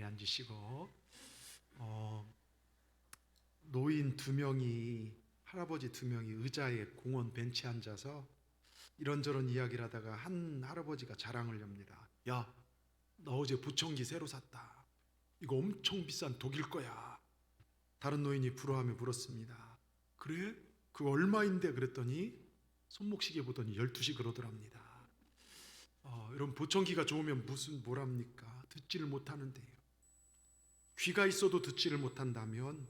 자리에 앉으시고 노인 두 명이 할아버지 두 명이 의자에 공원 벤치에 앉아서 이런저런 이야기를 하다가 한 할아버지가 자랑을 합니다. 야, 나 어제 보청기 새로 샀다. 이거 엄청 비싼 독일 거야. 다른 노인이 부러워하며 물었습니다. 그래? 그거 얼마인데? 그랬더니 손목시계 보더니 12시 그러더랍니다. 여러분, 보청기가 좋으면 뭐랍니까? 듣지를 못하는데요. 귀가 있어도 듣지를 못한다면,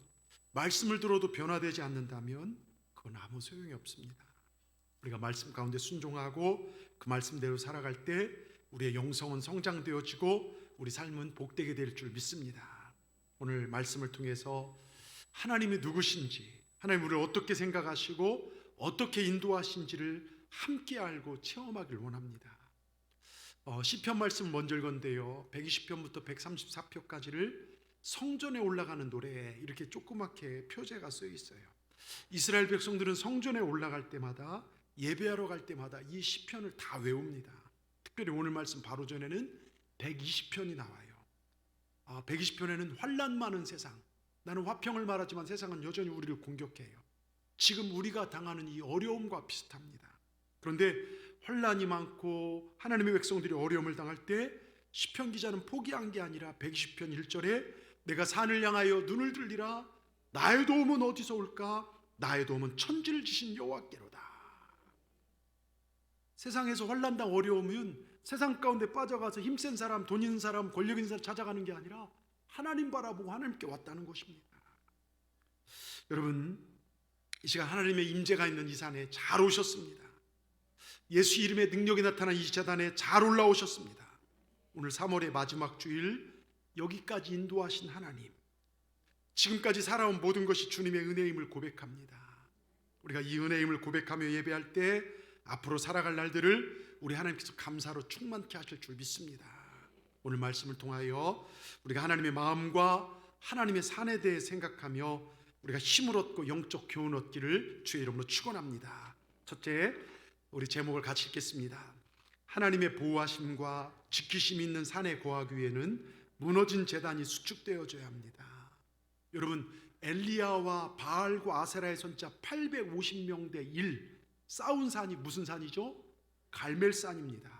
말씀을 들어도 변화되지 않는다면 그건 아무 소용이 없습니다. 우리가 말씀 가운데 순종하고 그 말씀대로 살아갈 때 우리의 영성은 성장되어지고 우리 삶은 복되게 될 줄 믿습니다. 오늘 말씀을 통해서 하나님이 누구신지, 하나님 우리를 어떻게 생각하시고 어떻게 인도하신지를 함께 알고 체험하길 원합니다. 시편 말씀 먼저 읽었는데요, 120편부터 134편까지를 성전에 올라가는 노래에 이렇게 조그맣게 표제가 쓰여 있어요. 이스라엘 백성들은 성전에 올라갈 때마다, 예배하러 갈 때마다 이 시편을 다 외웁니다. 특별히 오늘 말씀 바로 전에는 120편이 나와요. 120편에는 환난 많은 세상, 나는 화평을 말하지만 세상은 여전히 우리를 공격해요. 지금 우리가 당하는 이 어려움과 비슷합니다. 그런데 환난이 많고 하나님의 백성들이 어려움을 당할 때 시편 기자는 포기한 게 아니라 120편 1절에 내가 산을 향하여 눈을 들리라. 나의 도움은 어디서 올까? 나의 도움은 천지를 지신 여호와께로다. 세상에서 환난당 어려우면 세상 가운데 빠져가서 힘센 사람, 돈 있는 사람, 권력 있는 사람 찾아가는 게 아니라 하나님 바라보고 하나님께 왔다는 것입니다. 여러분, 이 시간 하나님의 임재가 있는 이 산에 잘 오셨습니다. 예수 이름의 능력이 나타난 이 제단에 잘 올라오셨습니다. 오늘 3월의 마지막 주일, 여기까지 인도하신 하나님, 지금까지 살아온 모든 것이 주님의 은혜임을 고백합니다. 우리가 이 은혜임을 고백하며 예배할 때 앞으로 살아갈 날들을 우리 하나님께서 감사로 충만케 하실 줄 믿습니다. 오늘 말씀을 통하여 우리가 하나님의 마음과 하나님의 산에 대해 생각하며 우리가 힘을 얻고 영적 교훈 얻기를 주의 이름으로 축원합니다. 첫째, 우리 제목을 같이 읽겠습니다. 하나님의 보호하심과 지키심이 있는 산에 거하기 위해는 무너진 제단이 수축되어져야 합니다. 여러분, 엘리야와 바알과 아세라의 선지자 850명 대 1 싸운 산이 무슨 산이죠? 갈멜산입니다.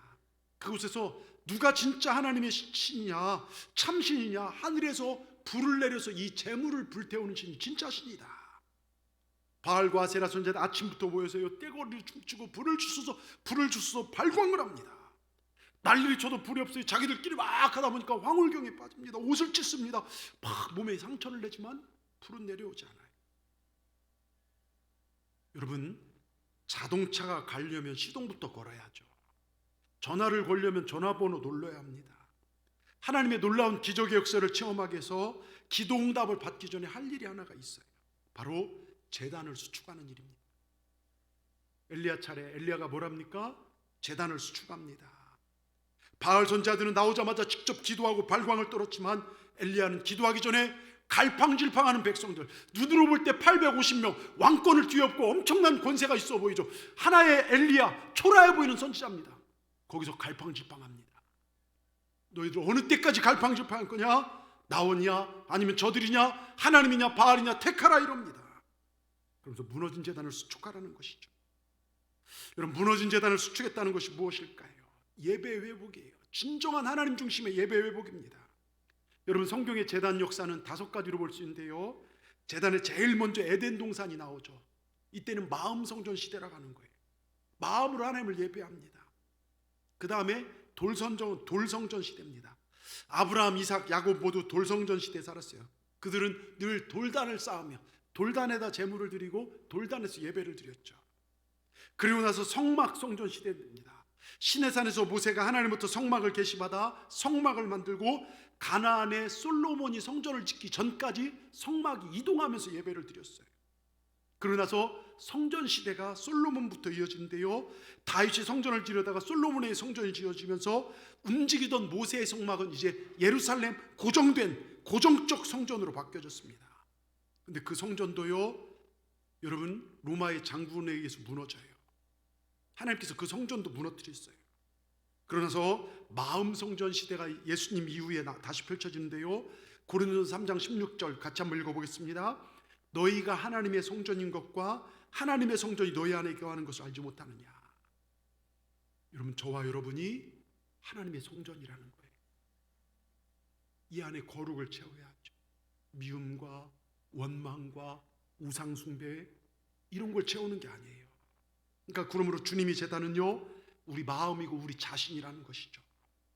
그곳에서 누가 진짜 하나님의 신이냐, 참신이냐, 하늘에서 불을 내려서 이 재물을 불태우는 신이 진짜 신이다. 바알과 아세라 선지자는 아침부터 모여서요, 떼거리를 춤추고 불을 주소서 발광을 합니다. 난리를 쳐도 불이 없어요. 자기들끼리 막 하다 보니까 황홀경에 빠집니다. 옷을 찢습니다. 막 몸에 상처를 내지만 불은 내려오지 않아요. 여러분, 자동차가 가려면 시동부터 걸어야죠. 전화를 걸려면 전화번호 눌러야 합니다. 하나님의 놀라운 기적의 역사를 체험하기 위해서 기도응답을 받기 전에 할 일이 하나가 있어요. 바로 제단을 수축하는 일입니다. 엘리야 차례, 엘리야가 뭐랍니까? 제단을 수축합니다. 바알 선지자들은 나오자마자 직접 기도하고 발광을 떨었지만 엘리야는 기도하기 전에 갈팡질팡하는 백성들, 눈으로 볼 때 850명, 왕권을 뒤엎고 엄청난 권세가 있어 보이죠. 하나의 엘리야, 초라해 보이는 선지자입니다. 거기서 갈팡질팡합니다. 너희들 어느 때까지 갈팡질팡할 거냐? 나원이냐? 아니면 저들이냐? 하나님이냐? 바알이냐? 택하라, 이럽니다. 그러면서 무너진 제단을 수축하라는 것이죠. 여러분, 무너진 제단을 수축했다는 것이 무엇일까요? 예배 회복이에요. 진정한 하나님 중심의 예배 회복입니다. 여러분, 성경의 제단 역사는 5가지로 볼 수 있는데요, 제단에 제일 먼저 에덴 동산이 나오죠. 이때는 마음 성전 시대라고 하는 거예요. 마음으로 하나님을 예배합니다. 그 다음에 돌성전 시대입니다. 아브라함, 이삭, 야곱 모두 돌성전 시대에 살았어요. 그들은 늘 돌단을 쌓으며 돌단에다 제물을 드리고 돌단에서 예배를 드렸죠. 그리고 나서 성막 성전 시대입니다. 시내산에서 모세가 하나님부터 성막을 계시받아 성막을 만들고 가나안에 솔로몬이 성전을 짓기 전까지 성막이 이동하면서 예배를 드렸어요. 그러고 나서 성전 시대가 솔로몬부터 이어지는데요, 다윗이 성전을 지려다가 솔로몬의 성전이 지어지면서 움직이던 모세의 성막은 이제 예루살렘 고정적 성전으로 바뀌어졌습니다. 근데 그 성전도요, 여러분, 로마의 장군에 의해서 무너져요. 하나님께서 그 성전도 무너뜨렸어요. 그러나서 마음 성전 시대가 예수님 이후에 다시 펼쳐지는데요. 고린도서 3장 16절 같이 한번 읽어보겠습니다. 너희가 하나님의 성전인 것과 하나님의 성전이 너희 안에 거하는 것을 알지 못하느냐. 여러분, 저와 여러분이 하나님의 성전이라는 거예요. 이 안에 거룩을 채워야 하죠. 미움과 원망과 우상숭배 이런 걸 채우는 게 아니에요. 그러니까 그러므로 주님이 제단은요, 우리 마음이고 우리 자신이라는 것이죠.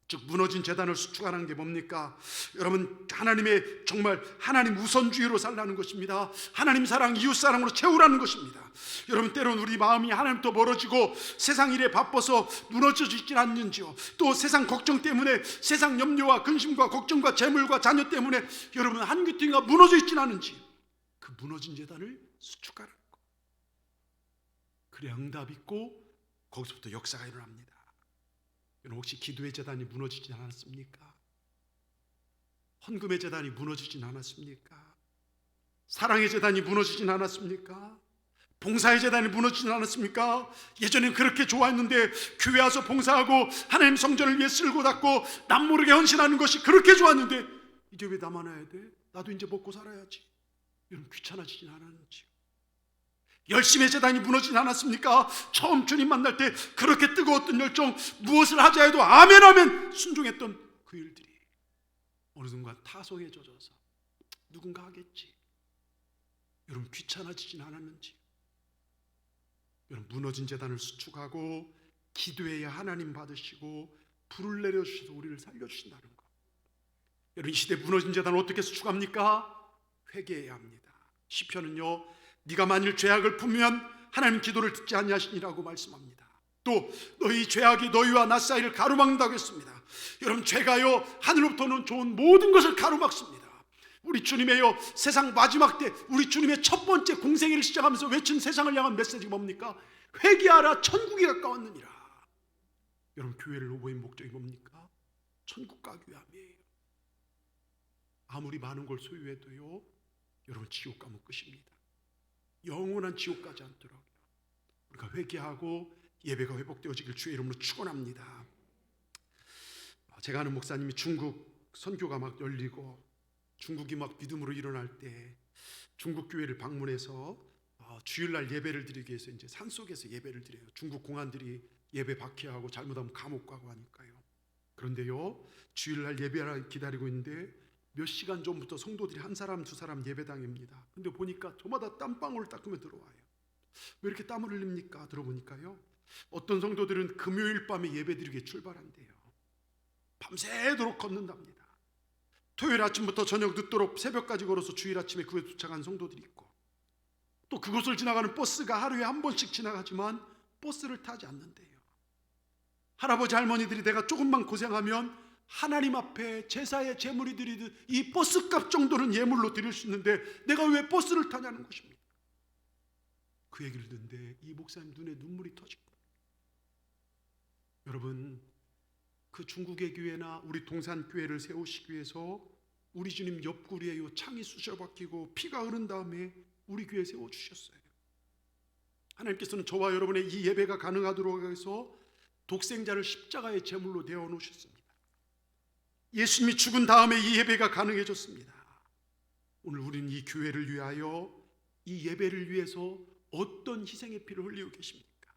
즉 무너진 제단을 수축하는 게 뭡니까? 여러분, 하나님의 정말 하나님 우선주의로 살라는 것입니다. 하나님 사랑, 이웃 사랑으로 채우라는 것입니다. 여러분, 때로는 우리 마음이 하나님부터 멀어지고 세상 일에 바빠서 무너져지진 않는지요. 또 세상 걱정 때문에, 세상 염려와 근심과 걱정과 재물과 자녀 때문에 여러분 한 귀퉁이가 무너져 있진 않은지, 그 무너진 제단을 수축하라는 거. 그래 응답 있고 거기서부터 역사가 일어납니다. 여러분, 혹시 기도의 제단이 무너지진 않았습니까? 헌금의 제단이 무너지진 않았습니까? 사랑의 제단이 무너지진 않았습니까? 봉사의 제단이 무너지진 않았습니까? 예전엔 그렇게 좋아했는데 교회 와서 봉사하고 하나님 성전을 위해 쓸고 닦고 남모르게 헌신하는 것이 그렇게 좋았는데 이제 왜 나만 해야 돼? 나도 이제 먹고 살아야지. 여러분, 귀찮아지진 않았는지. 열심의 제단이 무너지지 않았습니까? 처음 주님 만날 때 그렇게 뜨거웠던 열정, 무엇을 하자 해도 아멘 아멘 순종했던 그 일들이 어느 순간 타성에 젖어서 누군가 하겠지. 여러분, 귀찮아지진 않았는지. 여러분, 무너진 제단을 수축하고 기도해야 하나님 받으시고 불을 내려주셔서 우리를 살려주신다는 것. 여러분, 이 시대 무너진 제단을 어떻게 수축합니까? 회개해야 합니다. 시편은요, 네가 만일 죄악을 품으면 하나님 기도를 듣지 아니하시니라고 말씀합니다. 또 너희 죄악이 너희와 나 사이를 가로막는다고 했습니다. 여러분, 죄가요 하늘로부터는 좋은 모든 것을 가로막습니다. 우리 주님의요 세상 마지막 때 우리 주님의 첫 번째 공생애를 시작하면서 외친 세상을 향한 메시지가 뭡니까? 회개하라, 천국이 가까웠느니라. 여러분, 교회를 오보인 목적이 뭡니까? 천국 가기 위함이에요. 아무리 많은 걸 소유해도요 여러분, 지옥 가면 끝입니다. 영원한 지옥 가지 않도록 우리가 회개하고 예배가 회복되어지길 주의 이름으로 축원합니다. 제가 아는 목사님이 중국 선교가 막 열리고 중국이 막 믿음으로 일어날 때 중국 교회를 방문해서 주일날 예배를 드리기 위해서 이제 산속에서 예배를 드려요. 중국 공안들이 예배 박해하고 잘못하면 감옥 가고 하니까요. 그런데요, 주일날 예배를 기다리고 있는데 몇 시간 전부터 성도들이 한 사람 두 사람 예배당입니다. 근데 보니까 저마다 땀방울을 닦으며 들어와요. 왜 이렇게 땀을 흘립니까? 들어보니까요, 어떤 성도들은 금요일 밤에 예배드리게 출발한대요. 밤새도록 걷는답니다. 토요일 아침부터 저녁 늦도록 새벽까지 걸어서 주일 아침에 교회 도착한 성도들이 있고, 또 그곳을 지나가는 버스가 하루에 한 번씩 지나가지만 버스를 타지 않는데요. 할아버지 할머니들이 내가 조금만 고생하면 하나님 앞에 제사에 제물이 드리듯 이 버스값 정도는 예물로 드릴 수 있는데 내가 왜 버스를 타냐는 것입니다. 그 얘기를 듣는데 이 목사님 눈에 눈물이 터진 거예요. 여러분, 그 중국의 교회나 우리 동산교회를 세우시기 위해서 우리 주님 옆구리에 요 창이 쑤셔박히고 피가 흐른 다음에 우리 교회 세워주셨어요. 하나님께서는 저와 여러분의 이 예배가 가능하도록 해서 독생자를 십자가의 제물로 내어 놓으셨습니다. 예수님이 죽은 다음에 이 예배가 가능해졌습니다. 오늘 우리는 이 교회를 위하여, 이 예배를 위해서 어떤 희생의 피를 흘리고 계십니까?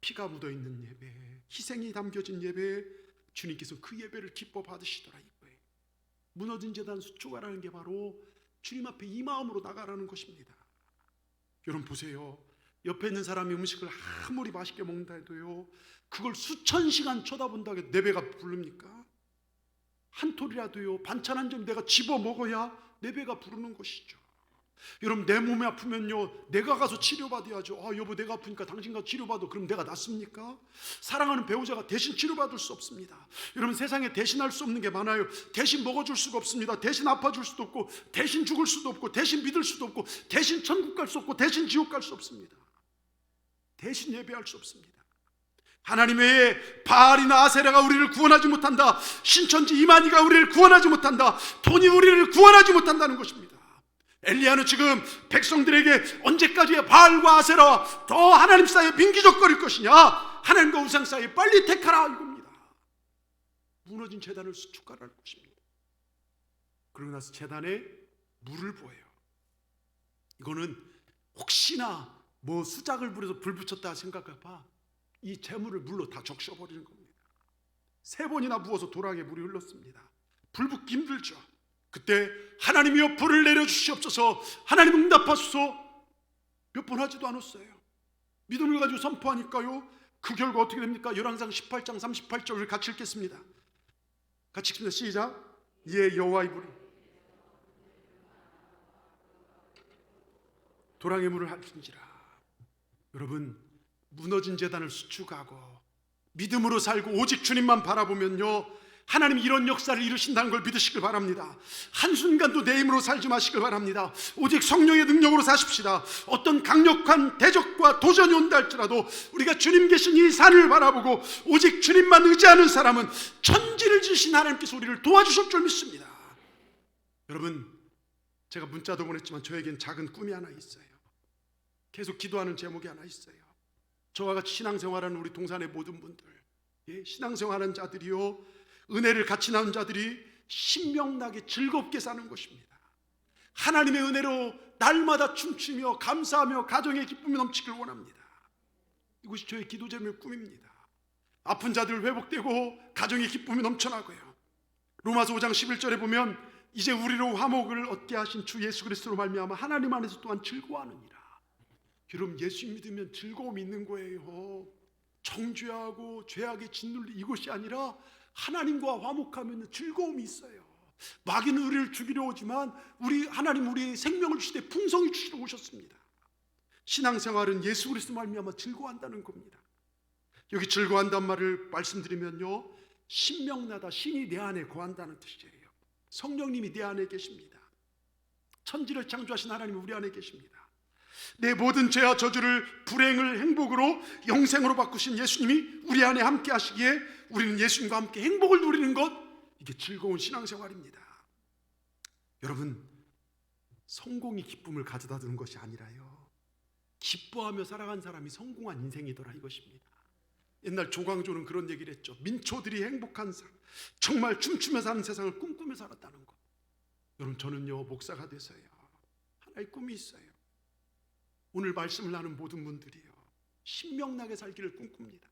피가 묻어있는 예배, 희생이 담겨진 예배, 주님께서 그 예배를 기뻐 받으시더라 이거예요. 무너진 제단 수축하라는 게 바로 주님 앞에 이 마음으로 나가라는 것입니다. 여러분 보세요. 옆에 있는 사람이 음식을 아무리 맛있게 먹는다 해도요, 그걸 수천 시간 쳐다본다고 해도 내 배가 부릅니까? 한 톨이라도요 반찬 한 점 내가 집어 먹어야 내 배가 부르는 것이죠. 여러분, 내 몸이 아프면요 내가 가서 치료받아야죠. 여보 내가 아프니까 당신 가서 치료받아. 그럼 내가 낫습니까? 사랑하는 배우자가 대신 치료받을 수 없습니다. 여러분, 세상에 대신할 수 없는 게 많아요. 대신 먹어줄 수가 없습니다. 대신 아파줄 수도 없고, 대신 죽을 수도 없고, 대신 믿을 수도 없고, 대신 천국 갈 수 없고, 대신 지옥 갈 수 없습니다. 대신 예배할 수 없습니다. 하나님 외에 바알이나 아세라가 우리를 구원하지 못한다. 신천지 이만희가 우리를 구원하지 못한다. 돈이 우리를 구원하지 못한다는 것입니다. 엘리야는 지금 백성들에게 언제까지 바알과 아세라와 더 하나님 사이에 민기적거릴 것이냐, 하나님과 우상 사이에 빨리 택하라 이겁니다. 무너진 제단을 수축하라는 것입니다. 그러고 나서 제단에 물을 부어요. 이거는 혹시나 뭐 수작을 부려서 불 붙였다 생각해봐, 이 재물을 물로 다 적셔버리는 겁니다. 3번이나 부어서 도랑에 물이 흘렀습니다. 불 붙기 힘들죠. 그때 하나님이여 불을 내려주시옵소서, 하나님 응답하소서 몇 번 하지도 않았어요. 믿음을 가지고 선포하니까요, 그 결과 어떻게 됩니까? 열왕기상 18장 38절을 같이 읽겠습니다. 같이 읽습니다. 시작. 예, 여호와의 불이 도랑의 물을 할진지라. 여러분, 무너진 제단을 수축하고 믿음으로 살고 오직 주님만 바라보면요, 하나님이 이런 역사를 이루신다는 걸 믿으시길 바랍니다. 한순간도 내 힘으로 살지 마시길 바랍니다. 오직 성령의 능력으로 사십시다. 어떤 강력한 대적과 도전이 온다 할지라도 우리가 주님 계신 이 산을 바라보고 오직 주님만 의지하는 사람은 천지를 지으신 하나님께서 우리를 도와주실 줄 믿습니다. 여러분, 제가 문자도 보냈지만 저에겐 작은 꿈이 하나 있어요. 계속 기도하는 제목이 하나 있어요. 저와 같이 신앙생활하는 우리 동산의 모든 분들, 신앙생활하는 자들이요, 은혜를 같이 나눈 자들이 신명나게 즐겁게 사는 것입니다. 하나님의 은혜로 날마다 춤추며 감사하며 가정의 기쁨이 넘치길 원합니다. 이것이 저의 기도 제목의 꿈입니다. 아픈 자들 회복되고 가정의 기쁨이 넘쳐나고요. 로마서 5장 11절에 보면 이제 우리로 화목을 얻게 하신 주 예수 그리스도로 말미암아 하나님 안에서 또한 즐거워하느니라. 여러분, 예수 믿으면 즐거움이 있는 거예요. 정죄하고 죄악에 짓눌리 이것이 아니라 하나님과 화목하면 즐거움이 있어요. 마귀는 우리를 죽이려 오지만 하나님 우리의 생명을 주시되 풍성히 주시러 오셨습니다. 신앙생활은 예수 그리스도 말미암아 즐거워한다는 겁니다. 여기 즐거워한다는 말을 말씀드리면요, 신명나다, 신이 내 안에 거한다는 뜻이에요. 성령님이 내 안에 계십니다. 천지를 창조하신 하나님이 우리 안에 계십니다. 내 모든 죄와 저주를 불행을 행복으로 영생으로 바꾸신 예수님이 우리 안에 함께 하시기에 우리는 예수님과 함께 행복을 누리는 것, 이게 즐거운 신앙생활입니다. 여러분, 성공이 기쁨을 가져다 주는 것이 아니라요, 기뻐하며 살아간 사람이 성공한 인생이더라 이것입니다. 옛날 조광조는 그런 얘기를 했죠. 민초들이 행복한 삶, 정말 춤추며 사는 세상을 꿈꾸며 살았다는 것. 여러분, 저는요, 목사가 돼서요, 하나의 꿈이 있어요. 오늘 말씀을 나눈 모든 분들이요, 신명나게 살기를 꿈꿉니다.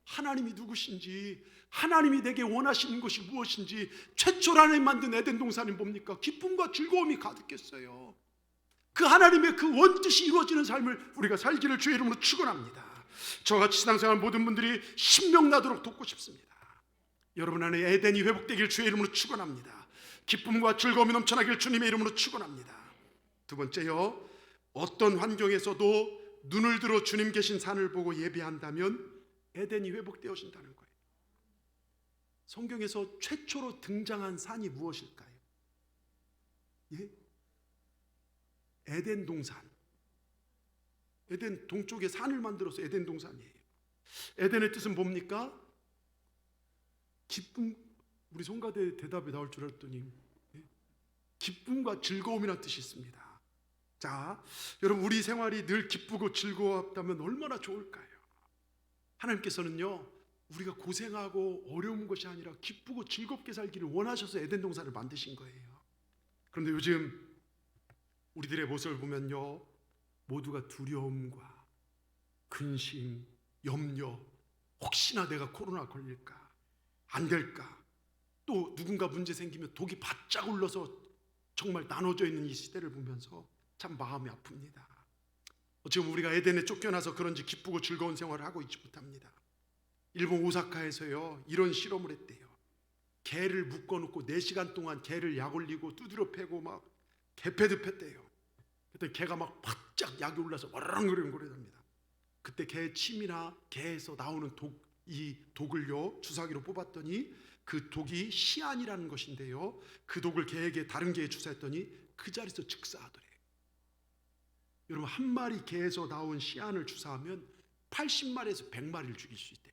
하나님이 누구신지, 하나님이 내게 원하시는 것이 무엇인지, 최초로 하나님 만든 에덴 동산이 뭡니까? 기쁨과 즐거움이 가득했어요. 그 하나님의 그 원뜻이 이루어지는 삶을 우리가 살기를 주의 이름으로 축원합니다. 저같이 신앙생활 모든 분들이 신명나도록 돕고 싶습니다. 여러분 안에 에덴이 회복되길 주의 이름으로 축원합니다. 기쁨과 즐거움이 넘쳐나길 주님의 이름으로 축원합니다. 두 번째요, 어떤 환경에서도 눈을 들어 주님 계신 산을 보고 예배한다면 에덴이 회복되어진다는 거예요. 성경에서 최초로 등장한 산이 무엇일까요? 예? 에덴 동산. 에덴 동쪽에 산을 만들어서 에덴 동산이에요. 에덴의 뜻은 뭡니까? 기쁨. 우리 송가대 대답에 나올 줄 알았더니 기쁨과 즐거움이라는 뜻이 있습니다. 자, 여러분, 우리 생활이 늘 기쁘고 즐거웠다면 얼마나 좋을까요? 하나님께서는요, 우리가 고생하고 어려운 것이 아니라 기쁘고 즐겁게 살기를 원하셔서 에덴 동산을 만드신 거예요. 그런데 요즘 우리들의 모습을 보면요, 모두가 두려움과 근심, 염려, 혹시나 내가 코로나 걸릴까, 안 될까, 또 누군가 문제 생기면 독이 바짝 올라서 정말 나눠져 있는 이 시대를 보면서 참 마음이 아픕니다. 지금 우리가 에덴에 쫓겨나서 그런지 기쁘고 즐거운 생활을 하고 있지 못합니다. 일본 오사카에서요, 이런 실험을 했대요. 개를 묶어놓고 4시간 동안 개를 약 올리고 두드려 패고 막 개패드 팼대요. 그때 개가 막 바짝 약이 올라서 와르릉거리답니다. 그때 개의 침이나 개에서 나오는 이 독을요, 주사기로 뽑았더니 그 독이 시안이라는 것인데요, 그 독을 개에게 다른 개에 주사했더니 그 자리에서 즉사하더래요. 여러분, 한 마리 개에서 나온 시안을 주사하면 80마리에서 100마리를 죽일 수 있대요.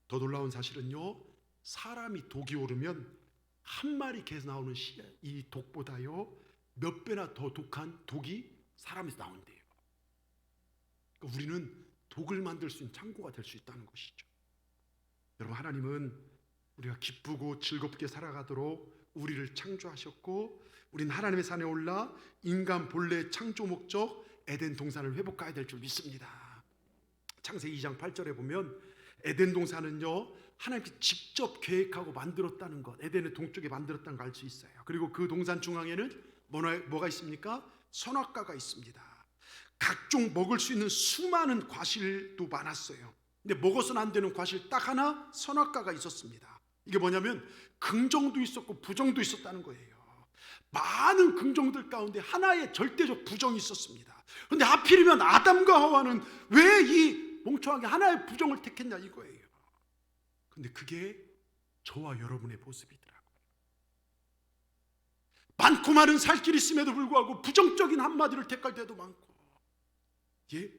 더 놀라운 사실은요, 사람이 독이 오르면 한 마리 개에서 나오는 이 독보다요 몇 배나 더 독한 독이 사람에서 나온대요. 그러니까 우리는 독을 만들 수 있는 창고가 될 수 있다는 것이죠. 여러분, 하나님은 우리가 기쁘고 즐겁게 살아가도록 우리를 창조하셨고, 우린 하나님의 산에 올라 인간 본래의 창조 목적 에덴 동산을 회복해야 될 줄 믿습니다. 창세기 2장 8절에 보면 에덴 동산은요, 하나님께 직접 계획하고 만들었다는 것, 에덴의 동쪽에 만들었다는 걸 알 수 있어요. 그리고 그 동산 중앙에는 뭐가 있습니까? 선악과가 있습니다. 각종 먹을 수 있는 수많은 과실도 많았어요. 근데 먹어서는 안 되는 과실 딱 하나, 선악과가 있었습니다. 이게 뭐냐면 긍정도 있었고 부정도 있었다는 거예요. 많은 긍정들 가운데 하나의 절대적 부정이 있었습니다. 그런데 하필이면 아담과 하와는 왜 이 멍청하게 하나의 부정을 택했냐 이거예요. 근데 그게 저와 여러분의 모습이더라고요. 많고 많은 살 길이 있음에도 불구하고 부정적인 한마디를 택할 때도 많고. 예?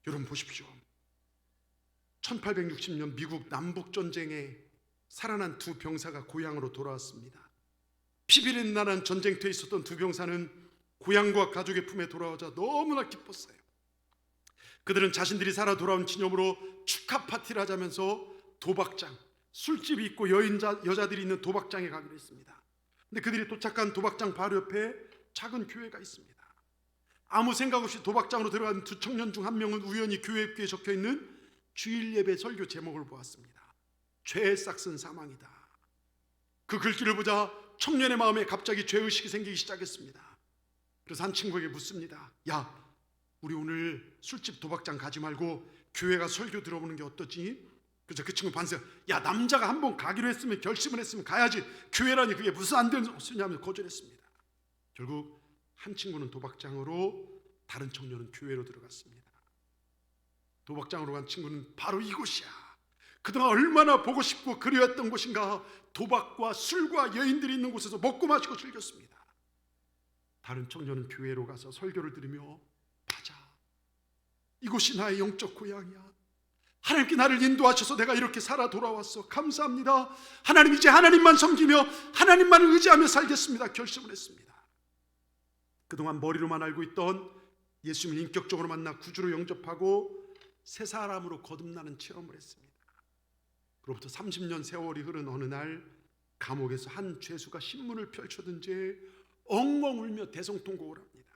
여러분 보십시오. 1860년 미국 남북전쟁에 살아난 두 병사가 고향으로 돌아왔습니다. 피비린 나란 전쟁터에 있었던 두 병사는 고향과 가족의 품에 돌아오자 너무나 기뻤어요. 그들은 자신들이 살아 돌아온 기념으로 축하 파티를 하자면서 도박장, 술집이 있고 여자들이 있는 도박장에 가기로 했습니다. 근데 그들이 도착한 도박장 바로 옆에 작은 교회가 있습니다. 아무 생각 없이 도박장으로 들어간 두 청년 중 한 명은 우연히 교회 입구에 적혀있는 주일 예배 설교 제목을 보았습니다. 죄의 싹은 사망이다. 그 글귀를 보자 청년의 마음에 갑자기 죄의식이 생기기 시작했습니다. 그래서 한 친구에게 묻습니다. 야, 우리 오늘 술집 도박장 가지 말고 교회 가 설교 들어보는 게 어떠지? 그래서 그 친구 반성. 야, 남자가 한번 가기로 했으면 결심을 했으면 가야지. 교회라니 그게 무슨 안 되는 소리냐며 거절했습니다. 결국 한 친구는 도박장으로, 다른 청년은 교회로 들어갔습니다. 도박장으로 간 친구는 바로 이곳이야. 그동안 얼마나 보고 싶고 그리웠던 곳인가. 도박과 술과 여인들이 있는 곳에서 먹고 마시고 즐겼습니다. 다른 청년은 교회로 가서 설교를 들으며, 맞아, 이곳이 나의 영적 고향이야. 하나님께 나를 인도하셔서 내가 이렇게 살아 돌아왔어. 감사합니다. 하나님, 이제 하나님만 섬기며 하나님만을 의지하며 살겠습니다. 결심을 했습니다. 그동안 머리로만 알고 있던 예수님을 인격적으로 만나 구주로 영접하고 새 사람으로 거듭나는 체험을 했습니다. 그로부터 30년 세월이 흐른 어느 날, 감옥에서 한 죄수가 신문을 펼쳐든 엉엉 울며 대성통곡을 합니다.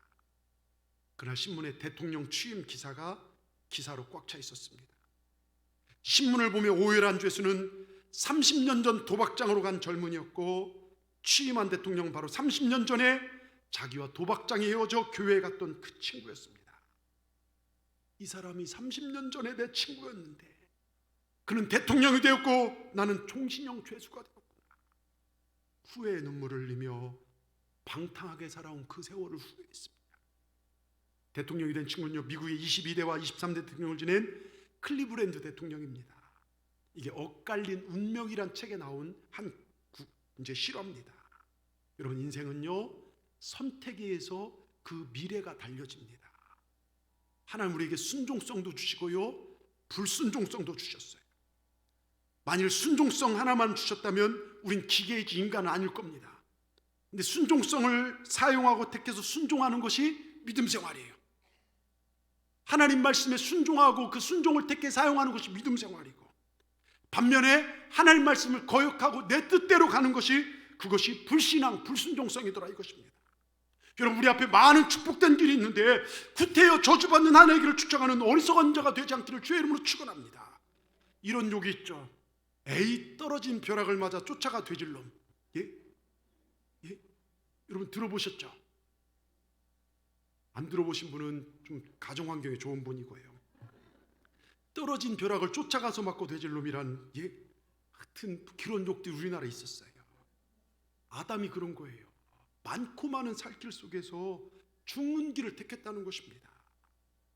그날 신문에 대통령 취임 기사가 기사로 꽉 차 있었습니다. 신문을 보며 오열한 죄수는 30년 전 도박장으로 간 젊은이였고, 취임한 대통령은 바로 30년 전에 자기와 도박장에 헤어져 교회에 갔던 그 친구였습니다. 이 사람이 30년 전에 내 친구였는데 그는 대통령이 되었고 나는 종신형 죄수가 되었구나. 후회의 눈물을 흘리며 방탕하게 살아온 그 세월을 후회했습니다. 대통령이 된 친구는요, 미국의 22대와 23대 대통령을 지낸 클리브랜드 대통령입니다. 이게 엇갈린 운명이란 책에 나온 한 실화입니다. 여러분, 인생은요, 선택에 의해서 그 미래가 달려집니다. 하나님 우리에게 순종성도 주시고요, 불순종성도 주셨어요. 만일 순종성 하나만 주셨다면 우린 기계이지 인간은 아닐 겁니다. 근데 순종성을 사용하고 택해서 순종하는 것이 믿음 생활이에요. 하나님 말씀에 순종하고 그 순종을 택해 사용하는 것이 믿음 생활이고, 반면에 하나님 말씀을 거역하고 내 뜻대로 가는 것이, 그것이 불신앙, 불순종성이더라 이것입니다. 여러분, 우리 앞에 많은 축복된 길이 있는데 구태여 저주받는 하나의 길을 추적하는 어리석은 자가 되지 않기를 주의 이름으로 축원합니다. 이런 욕이 있죠. 에이, 떨어진 벼락을 맞아 쫓아가 되질 놈. 예? 여러분 들어보셨죠? 안 들어보신 분은 좀 가정환경이 좋은 분이 거예요. 떨어진 벼락을 쫓아가서 맞고 되질 놈이란, 같은 그런 욕들이 우리나라에 있었어요. 아담이 그런 거예요. 많고 많은 살길 속에서 죽는 길을 택했다는 것입니다.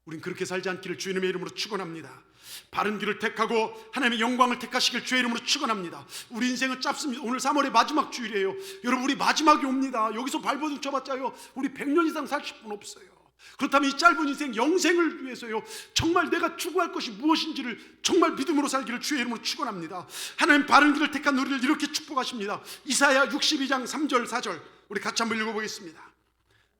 우린 그렇게 살지 않기를 주의 이름으로 축원합니다. 바른 길을 택하고 하나님의 영광을 택하시길 주의 이름으로 축원합니다. 우리 인생은 짧습니다. 오늘 3월의 마지막 주일이에요. 여러분, 우리 마지막이 옵니다. 여기서 발버둥 쳐봤자요, 우리 100년 이상 사실 분 없어요. 그렇다면 이 짧은 인생, 영생을 위해서요, 정말 내가 추구할 것이 무엇인지를 정말 믿음으로 살기를 주의 이름으로 축원합니다. 하나님 바른 길을 택한 우리를 이렇게 축복하십니다. 이사야 62장 3절 4절 우리 같이 한번 읽어보겠습니다.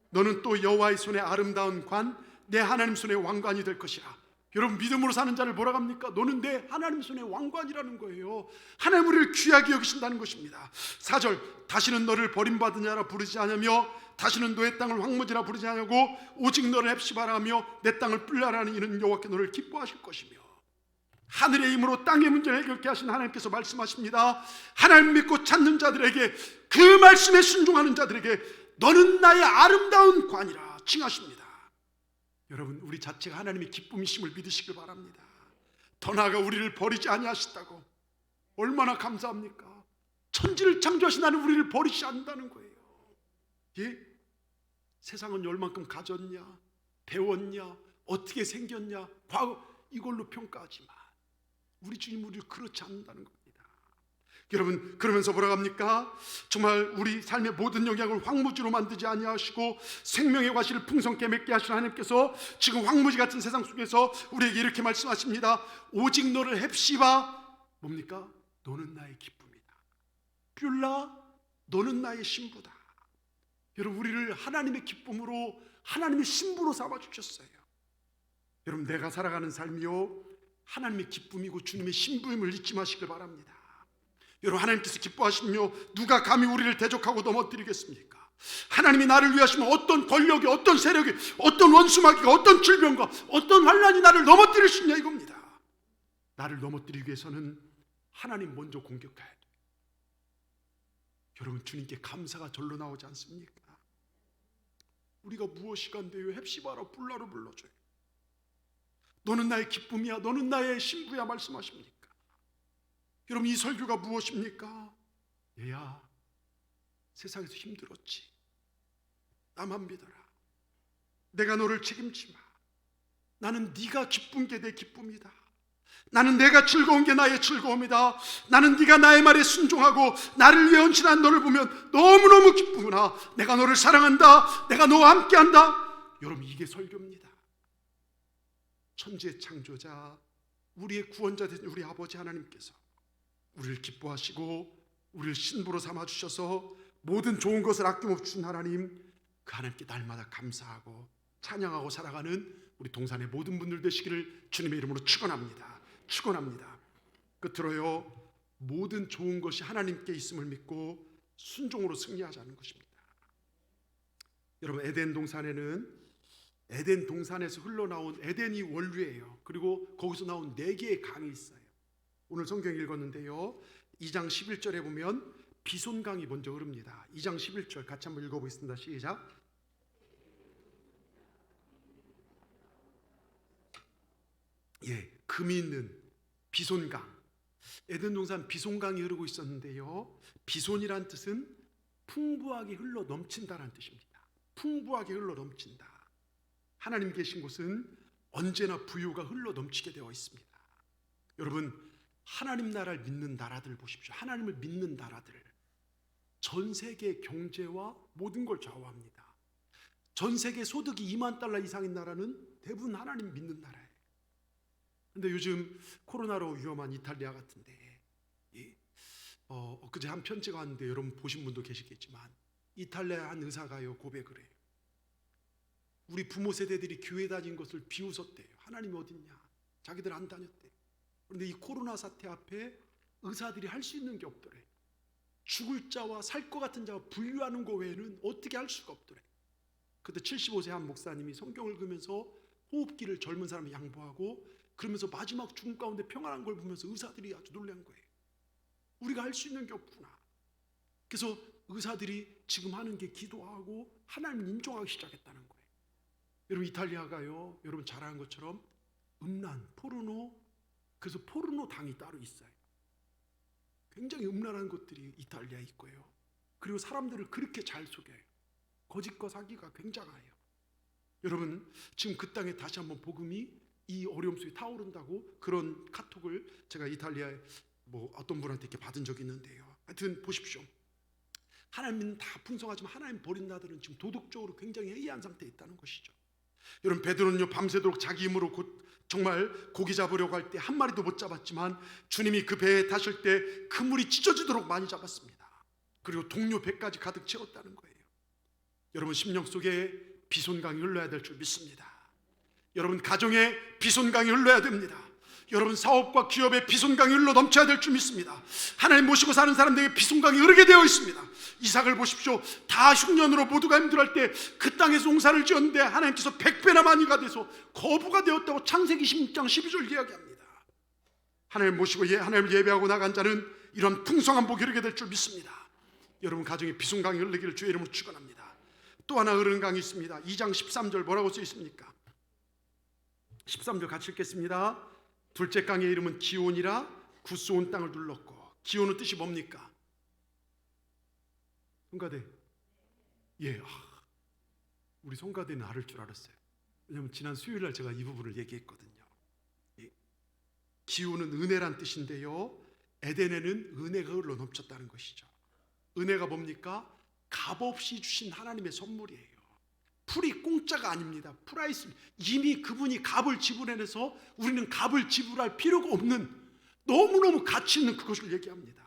너는 또 여호와의 손에 아름다운 관, 내 하나님 손의 왕관이 될 것이라. 여러분, 믿음으로 사는 자를 뭐라고 합니까? 너는 내 하나님 손의 왕관이라는 거예요. 하나님 우리를 귀하게 여기신다는 것입니다. 4절, 다시는 너를 버림받은 자라 부르지 않으며 다시는 너의 땅을 황무지라 부르지 않냐고 오직 너를 헵시바라 하며 내 땅을 뿔라라 하는 이는 여호와께 너를 기뻐하실 것이며. 하늘의 힘으로 땅의 문제를 해결케 하신 하나님께서 말씀하십니다. 하나님 믿고 찾는 자들에게, 그 말씀에 순종하는 자들에게 너는 나의 아름다운 관이라 칭하십니다. 여러분, 우리 자체가 하나님의 기쁨이심을 믿으시길 바랍니다. 더 나아가 우리를 버리지 아니하셨다고. 얼마나 감사합니까? 천지를 창조하신 하나님 우리를 버리지 않는다는 거예요. 예? 세상은 얼만큼 가졌냐, 배웠냐, 어떻게 생겼냐, 과거 이걸로 평가하지만 우리 주님 우리를 그렇지 않는다는 겁니다. 여러분, 그러면서 뭐라고 합니까? 정말 우리 삶의 모든 영향을 황무지로 만들지 아니하시고 생명의 과실을 풍성케 맺게 하시는 하나님께서 지금 황무지 같은 세상 속에서 우리에게 이렇게 말씀하십니다. 오직 너를 헵시바, 뭡니까? 너는 나의 기쁨이다. 뷸라, 너는 나의 신부다. 여러분, 우리를 하나님의 기쁨으로, 하나님의 신부로 삼아주셨어요. 여러분, 내가 살아가는 삶이요 하나님의 기쁨이고 주님의 신부임을 잊지 마시길 바랍니다. 여러분, 하나님께서 기뻐하시며 누가 감히 우리를 대적하고 넘어뜨리겠습니까? 하나님이 나를 위하시면 어떤 권력이, 어떤 세력이, 어떤 원수마귀가, 어떤 질병과 어떤 환난이 나를 넘어뜨릴 수 있냐 이겁니다. 나를 넘어뜨리기 위해서는 하나님 먼저 공격해야 돼요. 여러분, 주님께 감사가 절로 나오지 않습니까? 우리가 무엇이 간대요? 헵시바라 뿔라로 불러줘요. 너는 나의 기쁨이야, 너는 나의 신부야 말씀하십니까? 여러분, 이 설교가 무엇입니까? 얘야, 세상에서 힘들었지. 나만 믿어라. 내가 너를 책임지마. 나는 네가 기쁜 게 내 기쁨이다. 나는 내가 즐거운 게 나의 즐거움이다. 나는 네가 나의 말에 순종하고 나를 위해 헌신한 너를 보면 너무너무 기쁘구나. 내가 너를 사랑한다. 내가 너와 함께한다. 여러분, 이게 설교입니다. 천지의 창조자, 우리의 구원자 되신 우리 아버지 하나님께서 우리를 기뻐하시고 우리를 신부로 삼아주셔서 모든 좋은 것을 아낌없이 주신 하나님, 그 하나님께 날마다 감사하고 찬양하고 살아가는 우리 동산의 모든 분들 되시기를 주님의 이름으로 축원합니다. 축원합니다. 끝으로요, 모든 좋은 것이 하나님께 있음을 믿고 순종으로 승리하자는 것입니다. 여러분, 에덴 동산에서 흘러나온 에덴이 원류예요. 그리고 거기서 나온 4개의 강이 있어요. 오늘 성경 읽었는데요, 2장 11절에 보면 비손강이 먼저 흐릅니다. 2장 11절 같이 한번 읽어보겠습니다. 시작. 예, 금이 있는 비손강. 에덴 동산 비손강이 흐르고 있었는데요, 비손이란 뜻은 풍부하게 흘러 넘친다라는 뜻입니다. 풍부하게 흘러 넘친다. 하나님 계신 곳은 언제나 부유가 흘러 넘치게 되어 있습니다. 여러분, 하나님 나라를 믿는 나라들 보십시오. 하나님을 믿는 나라들, 전 세계 경제와 모든 걸 좌우합니다. 전 세계 소득이 2만 달러 이상인 나라는 대부분 하나님 믿는 나라예요. 그런데 요즘 코로나로 위험한 이탈리아 같은데, 엊그제 한 편지가 왔는데 여러분 보신 분도 계시겠지만, 이탈리아 한 의사가요 고백을 해요. 우리 부모 세대들이 교회 다닌 것을 비웃었대요. 하나님이 어딨냐, 자기들 안 다녔대. 그런데 이 코로나 사태 앞에 의사들이 할 수 있는 게 없더래. 죽을 자와 살 것 같은 자와 분류하는 거 외에는 어떻게 할 수가 없더래. 그때 75세 한 목사님이 성경을 읽으면서 호흡기를 젊은 사람이 양보하고, 그러면서 마지막 죽음 가운데 평안한 걸 보면서 의사들이 아주 놀란 거예요. 우리가 할 수 있는 게 없구나. 그래서 의사들이 지금 하는 게 기도하고 하나님을 인정하기 시작했다는 거예요. 여러분, 이탈리아가요, 여러분 잘 아는 것처럼 음란, 포르노, 그래서 포르노 당이 따로 있어요. 굉장히 음란한 것들이 이탈리아에 있고요. 그리고 사람들을 그렇게 잘 속여요. 거짓과 사기가 굉장해요. 여러분, 지금 그 땅에 다시 한번 복음이 이 어려움 속에 타오른다고 그런 카톡을 제가 이탈리아에 어떤 분한테 이렇게 받은 적이 있는데요. 하여튼 보십시오. 하나님은 다 풍성하지만 하나님 버린 나들은 지금 도덕적으로 굉장히 해이한 상태에 있다는 것이죠. 여러분, 베드로는요 밤새도록 자기 힘으로 정말 고기 잡으려고 할 때 한 마리도 못 잡았지만 주님이 그 배에 타실 때 그물이 찢어지도록 많이 잡았습니다. 그리고 동료 배까지 가득 채웠다는 거예요. 여러분, 심령 속에 비손강이 흘러야 될 줄 믿습니다. 여러분 가정에 비손강이 흘러야 됩니다. 여러분 사업과 기업에 비손강이 흘러 넘쳐야 될 줄 믿습니다. 하나님 모시고 사는 사람들에게 비손강이 흐르게 되어 있습니다. 이삭을 보십시오. 다 흉년으로 모두가 힘들어할 때 그 땅에서 농사를 지었는데 하나님께서 100배나 많이가 돼서 거부가 되었다고 창세기 16장 12절 이야기합니다. 하나님 모시고 하나님을 예배하고 나간 자는 이런 풍성한 복이 흐르게 될 줄 믿습니다. 여러분 가정에 비손강이 흐르기를 주의 이름으로 축원합니다. 또 하나 흐르는 강이 있습니다. 2장 13절 뭐라고 써 있습니까? 13절 같이 읽겠습니다. 둘째 강의 이름은 기온이라 굳소 온 땅을 둘렀고. 기온은 뜻이 뭡니까? 송가대. 예, 우리 송가대는 알을 줄 알았어요. 왜냐하면 지난 수요일날 제가 이 부분을 얘기했거든요. 예. 기온은 은혜란 뜻인데요, 에덴에는 은혜가 흘러 넘쳤다는 것이죠. 은혜가 뭡니까? 값없이 주신 하나님의 선물이에요. 풀이 공짜가 아닙니다. 프라이스, 이미 그분이 값을 지불해내서 우리는 값을 지불할 필요가 없는 너무너무 가치 있는 그것을 얘기합니다.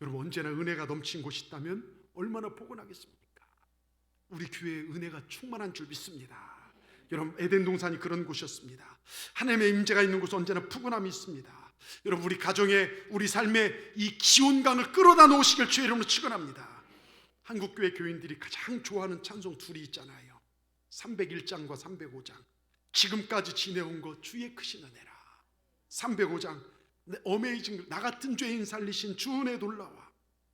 여러분 언제나 은혜가 넘친 곳이 있다면 얼마나 포근하겠습니까? 우리 교회에 은혜가 충만한 줄 믿습니다. 여러분 에덴 동산이 그런 곳이었습니다. 하나님의 임재가 있는 곳은 언제나 푸근함이 있습니다. 여러분 우리 가정에 우리 삶에 이 기온강을 끌어다 놓으시길 주의 이름으로 축원합니다. 한국교회 교인들이 가장 좋아하는 찬송 둘이 있잖아요. 301장과 305장. 지금까지 지내온 것 주의 크신 은혜라. 305장 어메이징, 나 같은 죄인 살리신 주 은혜 놀라와.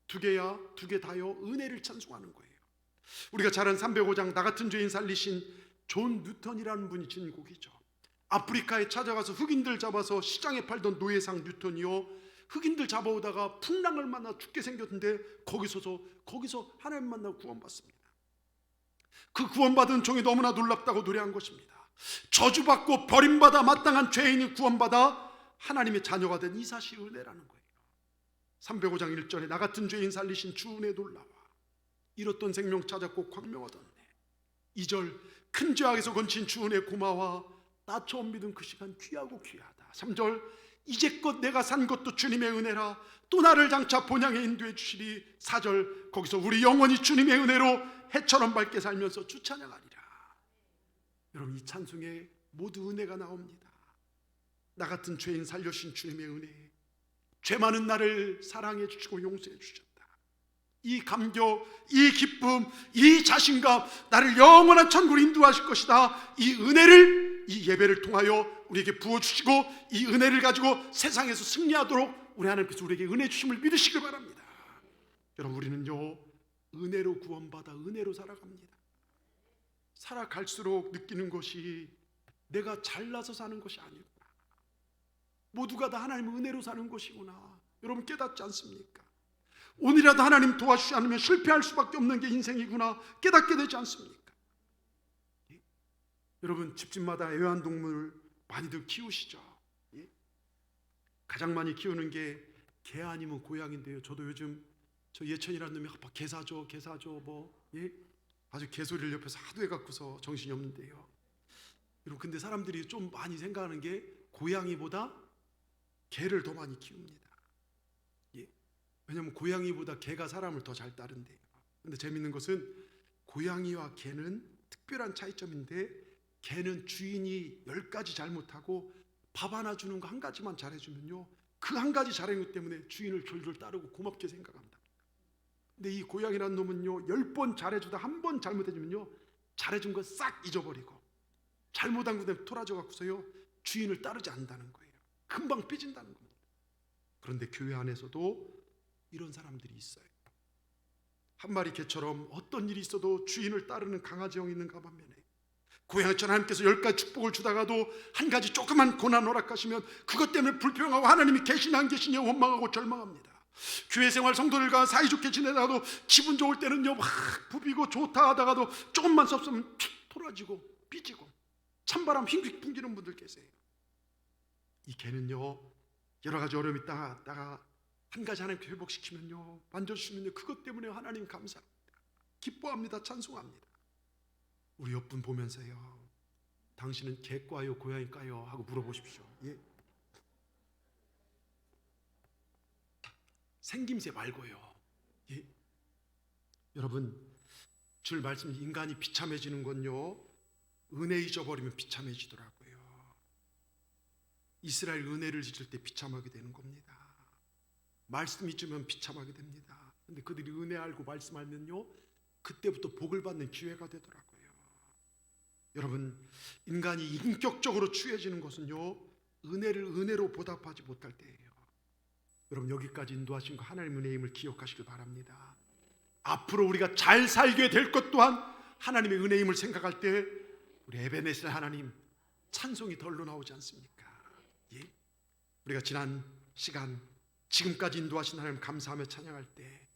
두 개 다요 은혜를 찬송하는 거예요. 우리가 잘 아는 305장, 나 같은 죄인 살리신 존 뉴턴이라는 분이 지은 곡이죠. 아프리카에 찾아가서 흑인들 잡아서 시장에 팔던 노예상 뉴턴이요, 흑인들 잡아오다가 풍랑을 만나 죽게 생겼는데 거기서 하나님 만나고 구원받습니다. 그 구원받은 종이 너무나 놀랍다고 노래한 것입니다. 저주받고 버림받아 마땅한 죄인이 구원받아 하나님의 자녀가 된 이 사실이 은혜라는 거예요. 305장 1절에 나 같은 죄인 살리신 주 은혜 놀라와. 잃었던 생명 찾았고 광명하던 내. 2절 큰 죄악에서 건진 주 은혜 고마워. 나 처음 믿은 그 시간 귀하고 귀하다. 3절 이제껏 내가 산 것도 주님의 은혜라. 또 나를 장차 본향에 인도해 주시리. 4절 거기서 우리 영원히 주님의 은혜로 해처럼 밝게 살면서 주 찬양하리라. 여러분 이 찬송에 모두 은혜가 나옵니다. 나 같은 죄인 살려주신 주님의 은혜, 죄 많은 나를 사랑해 주시고 용서해 주셨다. 이 감격, 이 기쁨, 이 자신감, 나를 영원한 천국으로 인도하실 것이다. 이 은혜를 이 예배를 통하여 우리에게 부어주시고 이 은혜를 가지고 세상에서 승리하도록 우리 하나님께서 우리에게 은혜 주심을 믿으시길 바랍니다. 여러분 우리는요 은혜로 구원받아 은혜로 살아갑니다. 살아갈수록 느끼는 것이 내가 잘나서 사는 것이 아니구나, 모두가 다 하나님 은혜로 사는 것이구나. 여러분 깨닫지 않습니까? 오늘이라도 하나님 도와주지 않으면 실패할 수밖에 없는 게 인생이구나 깨닫게 되지 않습니까? 여러분 집집마다 애완동물 많이들 키우시죠? 예? 가장 많이 키우는 게 개 아니면 고양인데요. 저도 요즘 저 예천이라는 놈이 개 사줘 뭐 예? 아주 개소리를 옆에서 하도 해갖고서 정신이 없는데요. 여러분 근데 사람들이 좀 많이 생각하는 게 고양이보다 개를 더 많이 키웁니다. 예? 왜냐하면 고양이보다 개가 사람을 더 잘 따른대요. 근데 재밌는 것은 고양이와 개는 특별한 차이점인데, 개는 주인이 10가지 잘못하고 밥 하나 주는 거 한 가지만 잘해주면요, 그 한 가지 잘한 것 때문에 주인을 졸졸 따르고 고맙게 생각합니다. 근데 이 고양이라는 놈은요 10번 잘해주다 한 번 잘못해주면요 잘해준 거 싹 잊어버리고 잘못한 것 때문에 토라져 갖고서요 주인을 따르지 않는다는 거예요. 금방 삐진다는 겁니다. 그런데 교회 안에서도 이런 사람들이 있어요. 한 마리 개처럼 어떤 일이 있어도 주인을 따르는 강아지형이 있는가 반면에, 고양이처럼 하나님께서 10가지 축복을 주다가도 한 가지 조그만 고난 허락하시면 그것 때문에 불평하고 하나님이 계시냐 안 계시냐 원망하고 절망합니다. 교회 생활 성도들과 사이좋게 지내다가도 기분 좋을 때는요 막 부비고 좋다 하다가도 조금만 섭섭하면 픽 토라지고 삐지고 찬바람 휙휙 풍기는 분들 계세요. 이 개는요 여러 가지 어려움이 있다가 한 가지 하나님께 회복시키면요 만져주시면요 그것 때문에 하나님 감사합니다, 기뻐합니다, 찬송합니다. 우리 옆분 보면서요 당신은 개과요 고양이과요 하고 물어보십시오. 예? 생김새 말고요. 예? 여러분 줄 말씀, 인간이 비참해지는 건요 은혜 잊어버리면 비참해지더라고요. 이스라엘 은혜를 잊을 때 비참하게 되는 겁니다. 말씀 잊으면 비참하게 됩니다. 근데 그들이 은혜 알고 말씀 알면요, 그때부터 복을 받는 기회가 되더라고요. 여러분, 인간이 인격적으로 취해지는 것은요, 은혜를 은혜로 보답하지 못할 때예요. 여러분, 여기까지 인도하신 거 하나님의 은혜의 힘을 기억하시길 바랍니다. 앞으로 우리가 잘 살게 될 것 또한 하나님의 은혜의 힘을 생각할 때 우리 에베네셀 하나님 찬송이 덜로 나오지 않습니까? 예? 우리가 지난 시간 지금까지 인도하신 하나님 감사하며 찬양할 때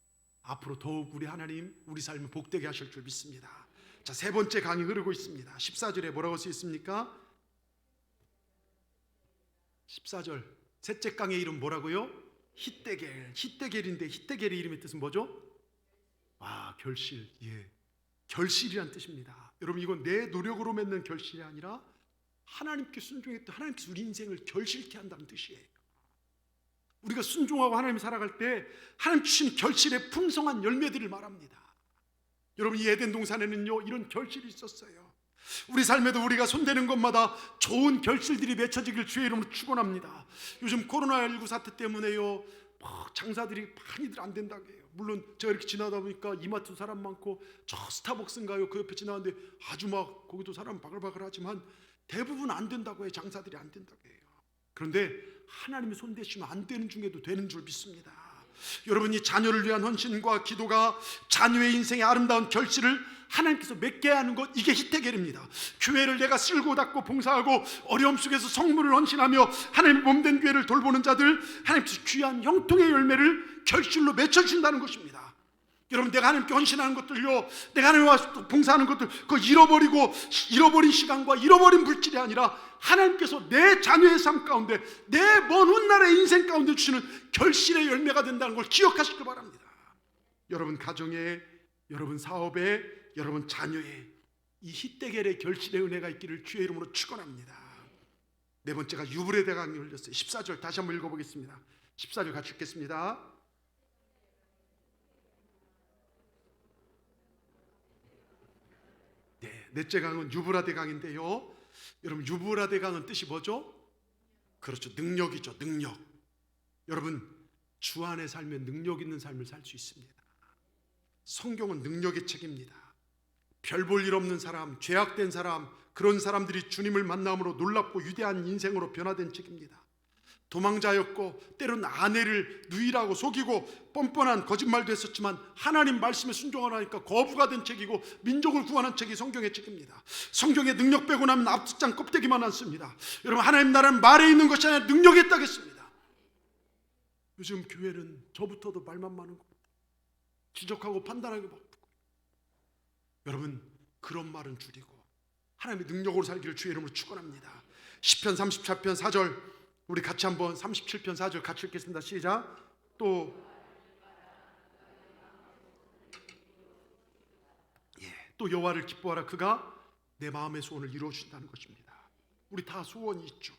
앞으로 더욱 우리 하나님 우리 삶을 복되게 하실 줄 믿습니다. 자, 세 번째 강이 흐르고 있습니다. 14절에 뭐라고 써 있습니까? 14절 셋째 강의 이름 뭐라고요? 히데겔. 히데겔인데 히데겔의 이름의 뜻은 뭐죠? 결실. 예, 결실이란 뜻입니다. 여러분, 이건 내 노력으로 맺는 결실이 아니라 하나님께 순종했던 하나님께서 우리 인생을 결실케 한다는 뜻이에요. 우리가 순종하고 하나님 살아갈 때 하나님 주신 결실의 풍성한 열매들을 말합니다. 여러분, 이 에덴 동산에는요 이런 결실이 있었어요. 우리 삶에도 우리가 손대는 것마다 좋은 결실들이 맺혀지길 주의 이름으로 축원합니다. 요즘 코로나19 사태 때문에요 장사들이 많이들 안 된다고 해요. 물론 제가 이렇게 지나다 보니까 이마트 사람 많고 저 스타벅스인가요? 그 옆에 지나는데 아주 막 거기도 사람 바글바글하지만 대부분 안 된다고 해요. 장사들이 안 된다고 해요. 그런데 하나님의 손대시면 안 되는 중에도 되는 줄 믿습니다. 여러분이 자녀를 위한 헌신과 기도가 자녀의 인생의 아름다운 결실을 하나님께서 맺게 하는 것, 이게 히데겔입니다. 교회를 내가 쓸고 닦고 봉사하고 어려움 속에서 성물을 헌신하며 하나님의 몸된 교회를 돌보는 자들, 하나님께서 귀한 형통의 열매를 결실로 맺혀주신다는 것입니다. 여러분, 내가 하나님께 헌신하는 것들요, 내가 하나님 와서 봉사하는 것들, 그거 잃어버린 시간과 잃어버린 물질이 아니라 하나님께서 내 자녀의 삶 가운데, 내 먼 훗날의 인생 가운데 주시는 결실의 열매가 된다는 걸 기억하시길 바랍니다. 여러분 가정에, 여러분 사업에, 여러분 자녀에 이 히데겔의 결실의 은혜가 있기를 주의 이름으로 축원합니다. 네 번째가 유브레 대강이 흘렸어요. 14절 다시 한번 읽어보겠습니다. 14절 같이 읽겠습니다. 넷째 강은 유브라데 강인데요, 여러분 유브라데 강은 뜻이 뭐죠? 그렇죠, 능력이죠. 능력. 여러분, 주 안에 살면 능력 있는 삶을 살 수 있습니다. 성경은 능력의 책입니다. 별 볼 일 없는 사람, 죄악된 사람, 그런 사람들이 주님을 만남으로 놀랍고 위대한 인생으로 변화된 책입니다. 도망자였고 때로는 아내를 누이라고 속이고 뻔뻔한 거짓말도 했었지만 하나님 말씀에 순종하니까 거부가 된 책이고 민족을 구원한 책이 성경의 책입니다. 성경의 능력 빼고 나면 앞장 껍데기만 않습니다. 여러분, 하나님 나라는 말에 있는 것이 아니라 능력에 있다겠습니다. 요즘 교회는 저부터도 말만 많은 것 같아요. 지적하고 판단하기 바쁘고. 여러분, 그런 말은 줄이고 하나님의 능력으로 살기를 주의 이름으로 축원합니다. 시편 34편 4절 우리 같이 한번 37편 4절 같이 읽겠습니다. 시작. 또 여호와를 기뻐하라. 그가 내 마음의 소원을 이루어 주신다는 것입니다. 우리 다 소원이 있죠.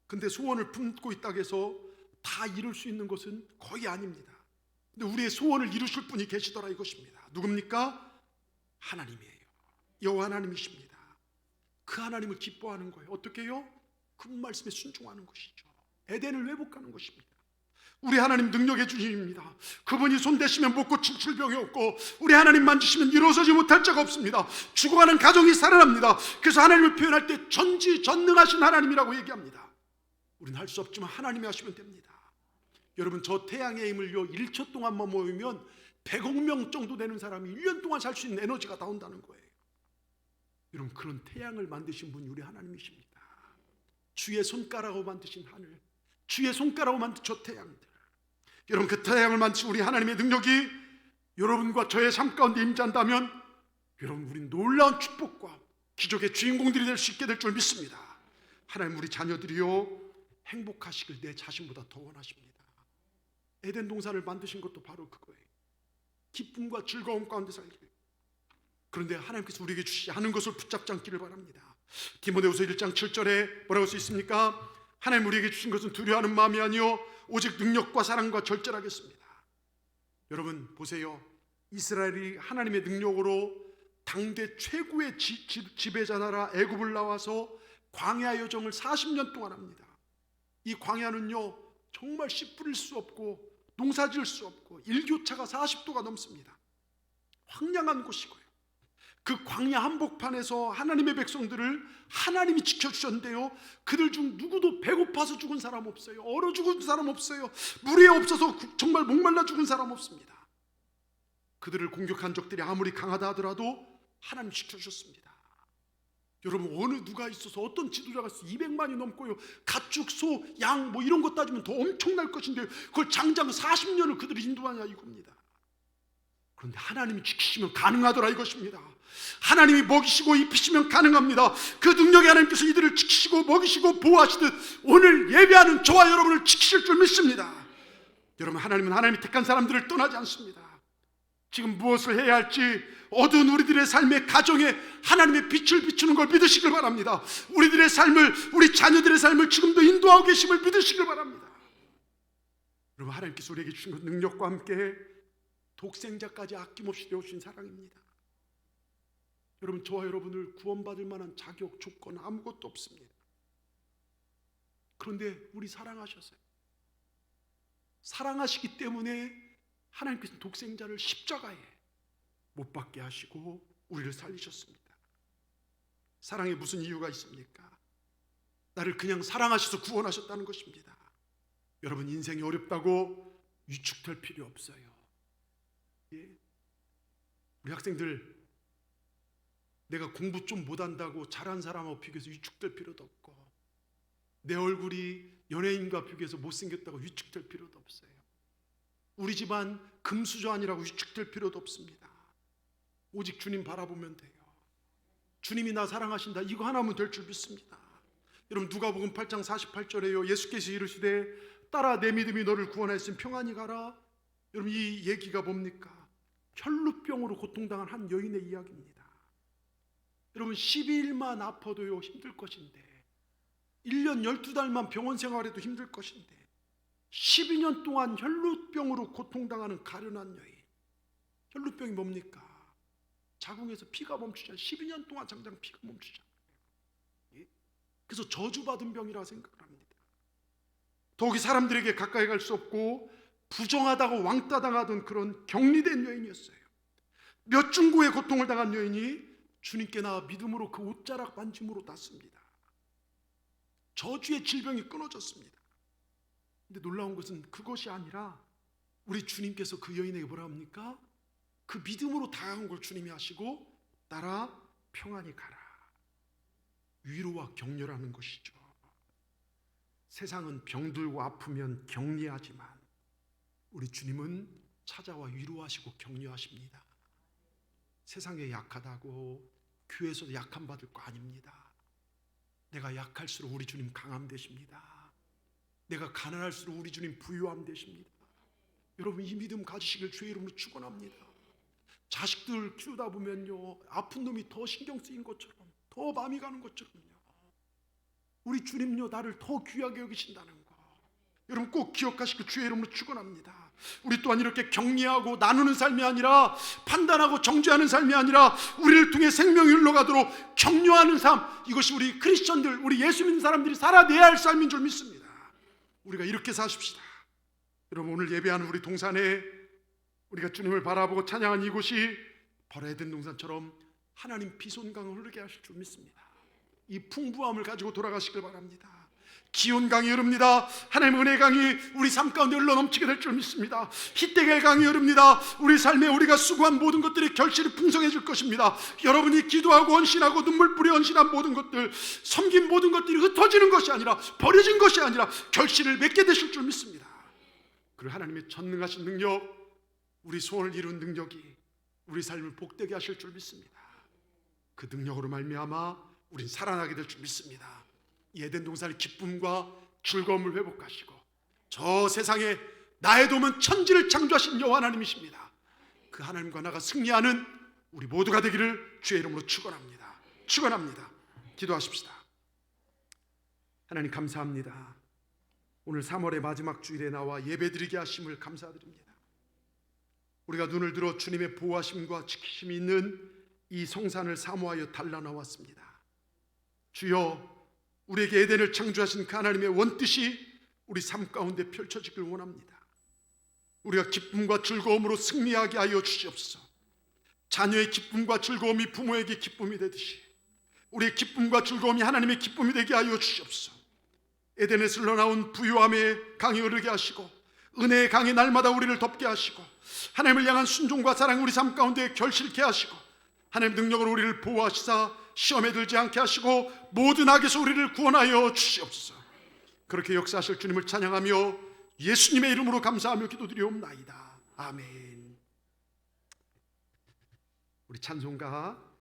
근데 소원을 품고 있다고 해서 다 이룰 수 있는 것은 거의 아닙니다. 근데 우리의 소원을 이루실 분이 계시더라 이것입니다. 누굽니까? 하나님이에요. 여호와 하나님이십니다. 그 하나님을 기뻐하는 거예요. 어떻게 해요? 그 말씀에 순종하는 것이죠. 에덴을 회복하는 것입니다. 우리 하나님 능력의 주님입니다. 그분이 손대시면 못 고칠 질병이 없고 우리 하나님 만지시면 일어서지 못할 자가 없습니다. 죽어가는 가정이 살아납니다. 그래서 하나님을 표현할 때 전지전능하신 하나님이라고 얘기합니다. 우리는 할 수 없지만 하나님이 하시면 됩니다. 여러분, 저 태양의 힘을요 1초 동안만 모이면 100억 명 정도 되는 사람이 1년 동안 살 수 있는 에너지가 나온다는 거예요. 여러분, 그런 태양을 만드신 분이 우리 하나님이십니다. 주의 손가락으로 만드신 하늘, 주의 손가락으로 만든 저 태양들, 여러분 그 태양을 만드신 우리 하나님의 능력이 여러분과 저의 삶 가운데 임재한다면 여러분, 우린 놀라운 축복과 기적의 주인공들이 될 수 있게 될 줄 믿습니다. 하나님, 우리 자녀들이요 행복하시길 내 자신보다 더 원하십니다. 에덴 동산을 만드신 것도 바로 그거예요. 기쁨과 즐거움 가운데 살길. 그런데 하나님께서 우리에게 주시지 않은 것을 붙잡지 않기를 바랍니다. 디모데후서 1장 7절에 뭐라고 써 있습니까? 하나님 우리에게 주신 것은 두려워하는 마음이 아니요 오직 능력과 사랑과 절제하겠습니다. 여러분 보세요. 이스라엘이 하나님의 능력으로 당대 최고의 지배자 나라 애굽을 나와서 광야 여정을 40년 동안 합니다. 이 광야는요 정말 씨 뿌릴 수 없고 농사 지을 수 없고 일교차가 40도가 넘습니다. 황량한 곳이고요. 그 광야 한복판에서 하나님의 백성들을 하나님이 지켜주셨는데요, 그들 중 누구도 배고파서 죽은 사람 없어요. 얼어 죽은 사람 없어요. 물이 없어서 정말 목말라 죽은 사람 없습니다. 그들을 공격한 적들이 아무리 강하다 하더라도 하나님 지켜주셨습니다. 여러분, 어느 누가 있어서 어떤 지도자가 있어서 200만이 넘고요, 가축, 소, 양 뭐 이런 것 따지면 더 엄청날 것인데 그걸 장장 40년을 그들이 인도하냐 이겁니다. 그런데 하나님이 지키시면 가능하더라 이것입니다. 하나님이 먹이시고 입히시면 가능합니다. 그 능력의 하나님께서 이들을 지키시고 먹이시고 보호하시듯 오늘 예배하는 저와 여러분을 지키실 줄 믿습니다. 여러분, 하나님은 하나님이 택한 사람들을 떠나지 않습니다. 지금 무엇을 해야 할지 어두운 우리들의 삶의 가정에 하나님의 빛을 비추는 걸 믿으시길 바랍니다. 우리들의 삶을, 우리 자녀들의 삶을 지금도 인도하고 계심을 믿으시길 바랍니다. 여러분, 하나님께서 우리에게 주신 그 능력과 함께 독생자까지 아낌없이 내어주신 사랑입니다. 여러분, 저와 여러분을 구원받을 만한 자격, 조건 아무것도 없습니다. 그런데 우리 사랑하셨어요. 사랑하시기 때문에 하나님께서 독생자를 십자가에 못 박게 하시고 우리를 살리셨습니다. 사랑에 무슨 이유가 있습니까? 나를 그냥 사랑하셔서 구원하셨다는 것입니다. 여러분, 인생이 어렵다고 위축될 필요 없어요. 예? 우리 학생들, 내가 공부 좀 못한다고 잘한 사람하고 비교해서 위축될 필요도 없고, 내 얼굴이 연예인과 비교해서 못생겼다고 위축될 필요도 없어요. 우리 집안 금수저 아니라고 위축될 필요도 없습니다. 오직 주님 바라보면 돼요. 주님이 나 사랑하신다, 이거 하나면 될 줄 믿습니다. 여러분, 누가복음 8장 48절에요 예수께서 이르시되 따라 내 믿음이 너를 구원하였으면 평안히 가라. 여러분, 이 얘기가 뭡니까? 혈루병으로 고통당한 한 여인의 이야기입니다. 여러분, 12일만 아파도요 힘들 것인데, 1년 12달만 병원 생활해도 힘들 것인데, 12년 동안 혈루병으로 고통당하는 가련한 여인. 혈루병이 뭡니까? 자궁에서 피가 멈추잖아요. 12년 동안 장장 피가 멈추잖아요. 그래서 저주받은 병이라 생각을 합니다. 더욱이 사람들에게 가까이 갈 수 없고 부정하다고 왕따당하던 그런 격리된 여인이었어요. 몇 중고의 고통을 당한 여인이 주님께 나와 믿음으로 그 옷자락 만짐으로 낫습니다. 저주의 질병이 끊어졌습니다. 근데 놀라운 것은 그것이 아니라 우리 주님께서 그 여인에게 뭐라 합니까? 그 믿음으로 다가간 걸 주님이 하시고 따라 평안히 가라. 위로와 격려라는 것이죠. 세상은 병들고 아프면 격리하지만 우리 주님은 찾아와 위로하시고 격려하십니다. 세상에 약하다고 교회에서도 약함 받을 거 아닙니다. 내가 약할수록 우리 주님 강함 되십니다. 내가 가난할수록 우리 주님 부유함 되십니다. 여러분, 이 믿음 가지시길 주의 이름으로 축원합니다. 자식들 키우다 보면요, 아픈 놈이 더 신경 쓰인 것처럼, 더 마음이 가는 것처럼요, 우리 주님요 나를 더 귀하게 여기신다는 거 여러분 꼭 기억하시고 주의 이름으로 축원합니다. 우리 또한 이렇게 격려하고 나누는 삶이 아니라, 판단하고 정죄하는 삶이 아니라, 우리를 통해 생명이 흘러가도록 격려하는 삶, 이것이 우리 크리스천들, 우리 예수 믿는 사람들이 살아내야 할 삶인 줄 믿습니다. 우리가 이렇게 사십시다. 여러분, 오늘 예배하는 우리 동산에 우리가 주님을 바라보고 찬양한 이곳이 바로 에덴 동산처럼 하나님 비손강을 흐르게 하실 줄 믿습니다. 이 풍부함을 가지고 돌아가시길 바랍니다. 기온 강이 흐릅니다. 하나님의 은혜 강이 우리 삶 가운데 흘러 넘치게 될 줄 믿습니다. 희대의 강이 흐릅니다. 우리 삶에 우리가 수고한 모든 것들이 결실이 풍성해질 것입니다. 여러분이 기도하고 헌신하고 눈물 뿌려 헌신한 모든 것들, 섬긴 모든 것들이 흩어지는 것이 아니라, 버려진 것이 아니라 결실을 맺게 되실 줄 믿습니다. 그리고 하나님의 전능하신 능력, 우리 소원을 이룬 능력이 우리 삶을 복되게 하실 줄 믿습니다. 그 능력으로 말미암아 우린 살아나게 될 줄 믿습니다. 이 에덴 동산의 기쁨과 즐거움을 회복하시고, 저 세상에 나의 도움은 천지를 창조하신 여호와 하나님이십니다. 그 하나님과 나가 승리하는 우리 모두가 되기를 주의 이름으로 축원합니다. 축원합니다. 기도하십시다. 하나님, 감사합니다. 오늘 3월의 마지막 주일에 나와 예배드리게 하심을 감사드립니다. 우리가 눈을 들어 주님의 보호하심과 지키심이 있는 이 성산을 사모하여 달라 나왔습니다. 주여, 우리에게 에덴을 창조하신 그 하나님의 원뜻이 우리 삶 가운데 펼쳐지길 원합니다. 우리가 기쁨과 즐거움으로 승리하게 하여 주시옵소서. 자녀의 기쁨과 즐거움이 부모에게 기쁨이 되듯이 우리의 기쁨과 즐거움이 하나님의 기쁨이 되게 하여 주시옵소서. 에덴에서 흘러나온 부유함의 강이 흐르게 하시고 은혜의 강이 날마다 우리를 덮게 하시고 하나님을 향한 순종과 사랑 우리 삶 가운데 결실케 하시고 하나님 능력으로 우리를 보호하시사 시험에 들지 않게 하시고 모든 악에서 우리를 구원하여 주시옵소서. 그렇게 역사하실 주님을 찬양하며 예수님의 이름으로 감사하며 기도드리옵나이다. 아멘. 우리 찬송가